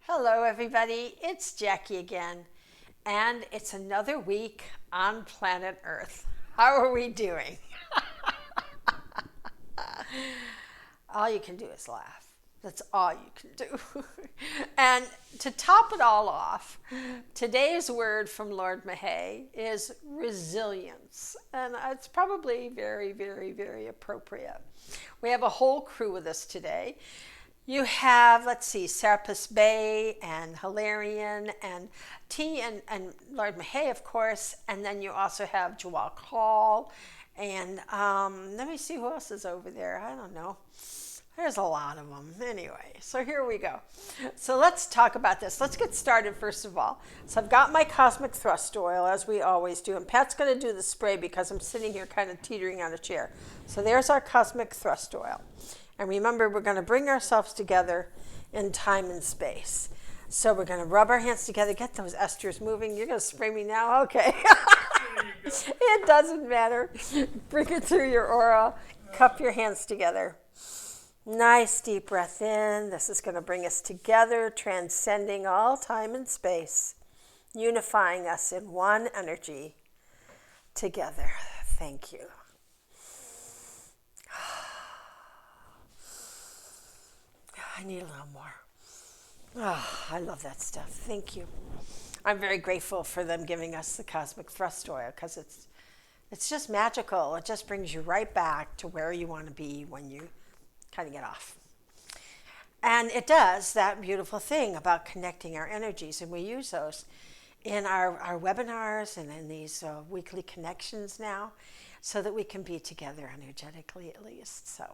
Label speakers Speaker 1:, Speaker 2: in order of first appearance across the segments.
Speaker 1: Hello, everybody. It's Jackie again, and it's another week on planet Earth. How are we doing? All you can do is laugh. That's all you can do. And to top it all off, today's word from Lord Mahay is resilience. And it's probably very, very, very appropriate. We have a whole crew with us today. You have, let's see, Serapis Bay and Hilarion and T and Lord Mahay, of course. And then you also have Jawal Hall. And let me see who else is over there. I don't know. There's a lot of them. Anyway, so here we go. So let's talk about this. Let's get started first of all. So I've got my Cosmic Thrust Oil, as we always do. And Pat's going to do the spray because I'm sitting here kind of teetering on a chair. So there's our Cosmic Thrust Oil. And remember, we're going to bring ourselves together in time and space. So we're going to rub our hands together, get those esters moving. You're going to spray me now? Okay. It doesn't matter. Bring it through your aura. Cup your hands together. Nice deep breath in. This is going to bring us together, transcending all time and space, unifying us in one energy together. Thank you. I need a little more. Oh, I love that stuff. Thank you. I'm very grateful for them giving us the Cosmic Thrust Oil because it's just magical. It just brings you right back to where you want to be when you kind of get off. And it does that beautiful thing about connecting our energies, and we use those in our webinars and in these weekly connections now so that we can be together energetically at least. So,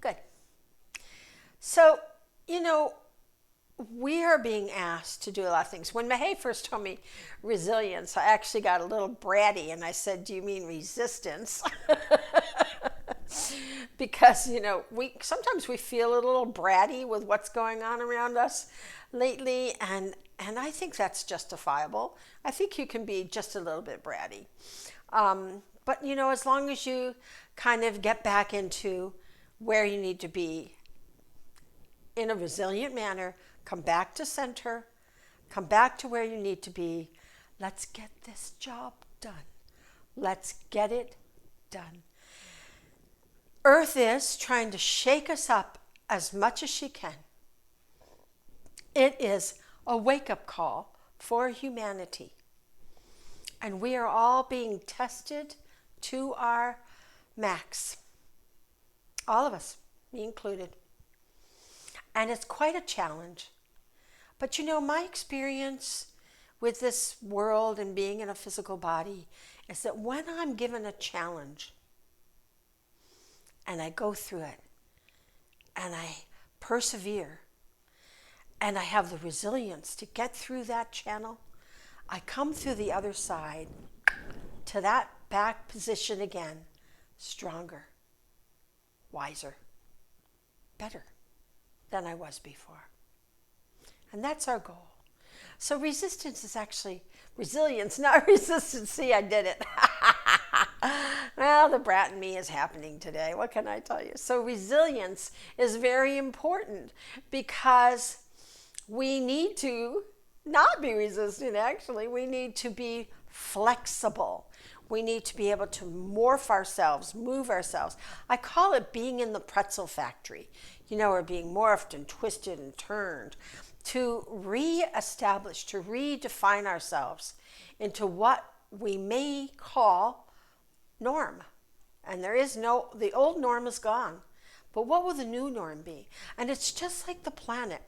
Speaker 1: good. So, we are being asked to do a lot of things. When Mahay first told me resilience, I actually got a little bratty and I said, "Do you mean resistance?" Because, sometimes we feel a little bratty with what's going on around us lately, and I think that's justifiable. I think you can be just a little bit bratty. But, as long as you kind of get back into where you need to be in a resilient manner, come back to center, come back to where you need to be. Let's get this job done. Let's get it done. Earth is trying to shake us up as much as she can. It is a wake-up call for humanity. And we are all being tested to our max. All of us, me included. And it's quite a challenge. But my experience with this world and being in a physical body is that when I'm given a challenge and I go through it and I persevere and I have the resilience to get through that channel, I come through the other side to that back position again, stronger, wiser, better than I was before. And that's our goal. So resistance is actually resilience, not resistance. See, I did it. Well, the brat in me is happening today. What can I tell you? So resilience is very important because we need to not be resistant, actually. We need to be flexible. We need to be able to morph ourselves, move ourselves. I call it being in the pretzel factory. Or being morphed and twisted and turned to reestablish, to redefine ourselves into what we may call norm. And the old norm is gone. But what will the new norm be? And it's just like the planet,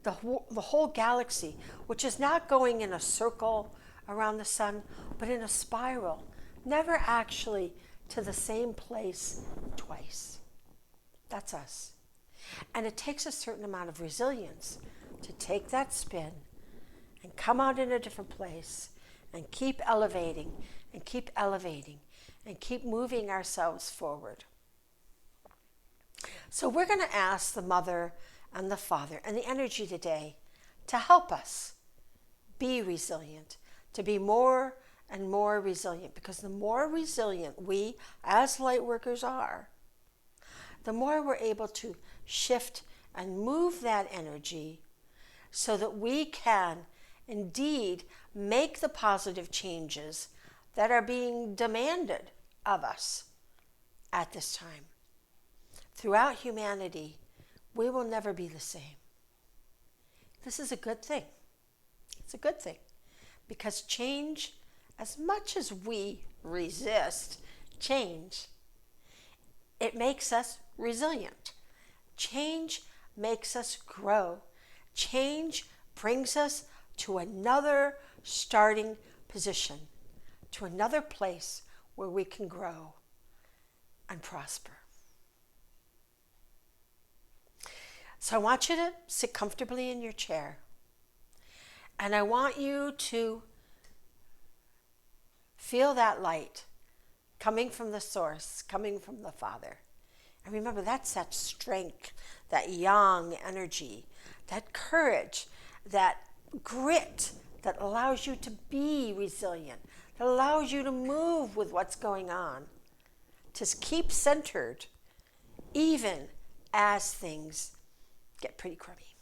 Speaker 1: the whole galaxy, which is not going in a circle around the sun, but in a spiral, never actually to the same place twice. That's us. And it takes a certain amount of resilience to take that spin and come out in a different place and keep elevating and keep elevating and keep moving ourselves forward. So we're going to ask the Mother and the Father and the energy today to help us be resilient, to be more and more resilient, because the more resilient we as light workers are, the more we're able to shift and move that energy so that we can indeed make the positive changes that are being demanded of us at this time. Throughout humanity, we will never be the same. This is a good thing. It's a good thing because change, as much as we resist change, it makes us resilient. Change makes us grow. Change brings us to another starting position, to another place where we can grow and prosper. So I want you to sit comfortably in your chair, and I want you to feel that light coming from the source, coming from the Father. And remember, that's that strength, that yang energy, that courage, that grit that allows you to be resilient, that allows you to move with what's going on, to keep centered even as things get pretty crummy.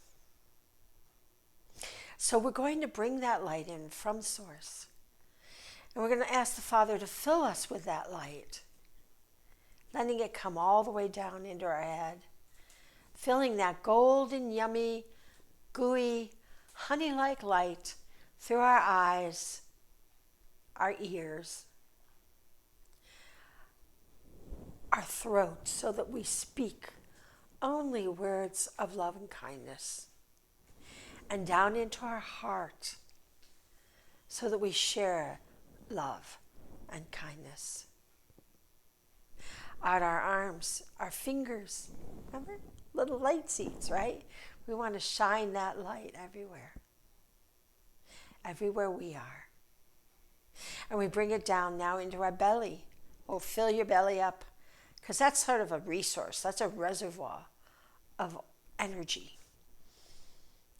Speaker 1: So we're going to bring that light in from source. And we're going to ask the Father to fill us with that light, letting it come all the way down into our head, filling that golden, yummy, gooey, honey-like light through our eyes, our ears, our throat, so that we speak only words of love and kindness, and down into our heart, so that we share love and kindness. On our arms, our fingers, remember? Little light seeds, right? We want to shine that light everywhere. Everywhere we are. And we bring it down now into our belly. We'll fill your belly up, because that's sort of a resource. That's a reservoir of energy.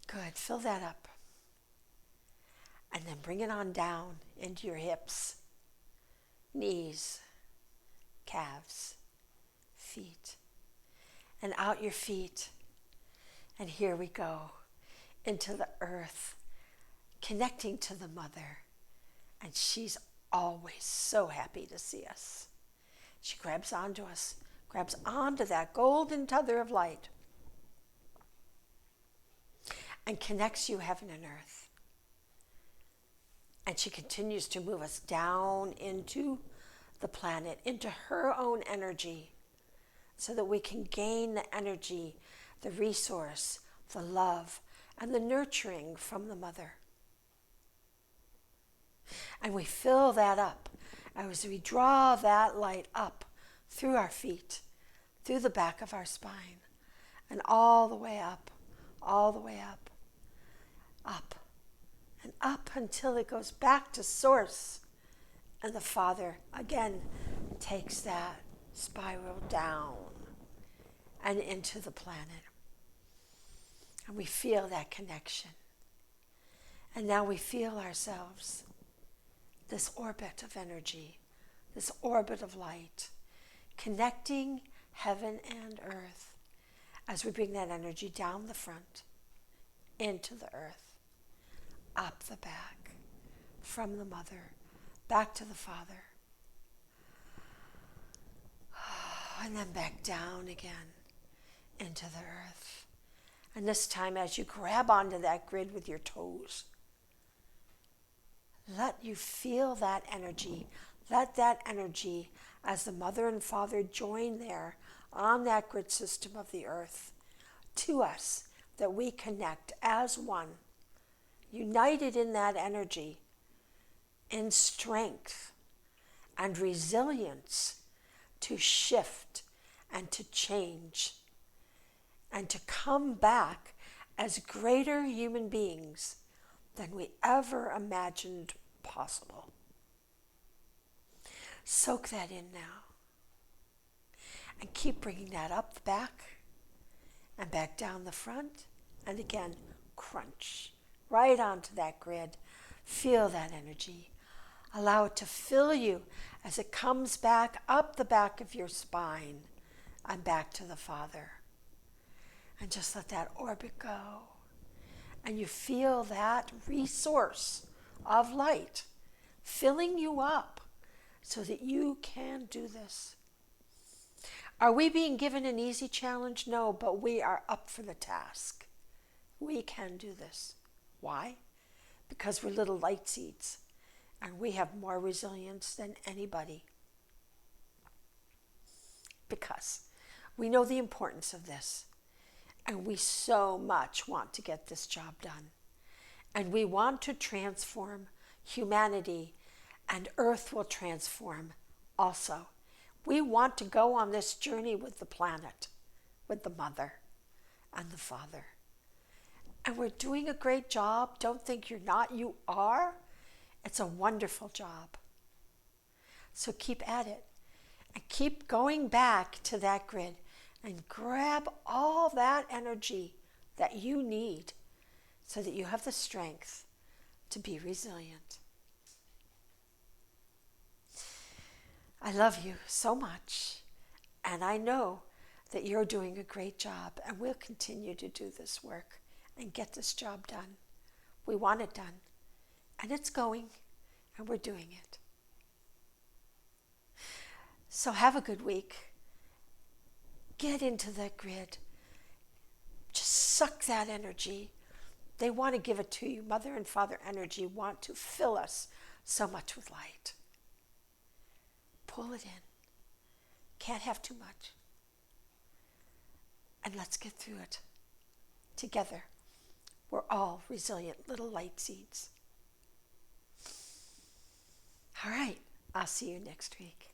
Speaker 1: Good, fill that up. And then bring it on down into your hips, knees, calves, feet, and out your feet. And here we go into the earth, connecting to the Mother. And she's always so happy to see us. She grabs onto us, grabs onto that golden tether of light, and connects you heaven and earth. And she continues to move us down into the planet, into her own energy, so that we can gain the energy, the resource, the love, and the nurturing from the Mother. And we fill that up as we draw that light up through our feet, through the back of our spine, and all the way up, all the way up, up, and up until it goes back to source. And the Father again takes that spiral down and into the planet. And we feel that connection. And now we feel ourselves, this orbit of energy, this orbit of light, connecting heaven and earth as we bring that energy down the front, into the earth, up the back, from the Mother, back to the Father, and then back down again into the earth. And this time, as you grab onto that grid with your toes, let you feel that energy. Let that energy, as the Mother and Father join there on that grid system of the earth, to us, that we connect as one, united in that energy, in strength and resilience to shift and to change and to come back as greater human beings than we ever imagined possible. Soak that in now. And keep bringing that up the back and back down the front. And again, crunch right onto that grid. Feel that energy. Allow it to fill you as it comes back up the back of your spine and back to the Father. And just let that orbit go. And you feel that resource of light filling you up so that you can do this. Are we being given an easy challenge? No, but we are up for the task. We can do this. Why? Because we're little light seeds and we have more resilience than anybody. Because we know the importance of this and we so much want to get this job done. And we want to transform humanity, and Earth will transform also. We want to go on this journey with the planet, with the Mother and the Father. And we're doing a great job. Don't think you're not. You are. It's a wonderful job. So keep at it. And keep going back to that grid and grab all that energy that you need so that you have the strength to be resilient. I love you so much, and I know that you're doing a great job, and we'll continue to do this work and get this job done. We want it done, and it's going, and we're doing it. So have a good week. Get into that grid. Just suck that energy. They want to give it to you. Mother and Father energy want to fill us so much with light. Pull it in. Can't have too much. And let's get through it. Together, we're all resilient little light seeds. All right, I'll see you next week.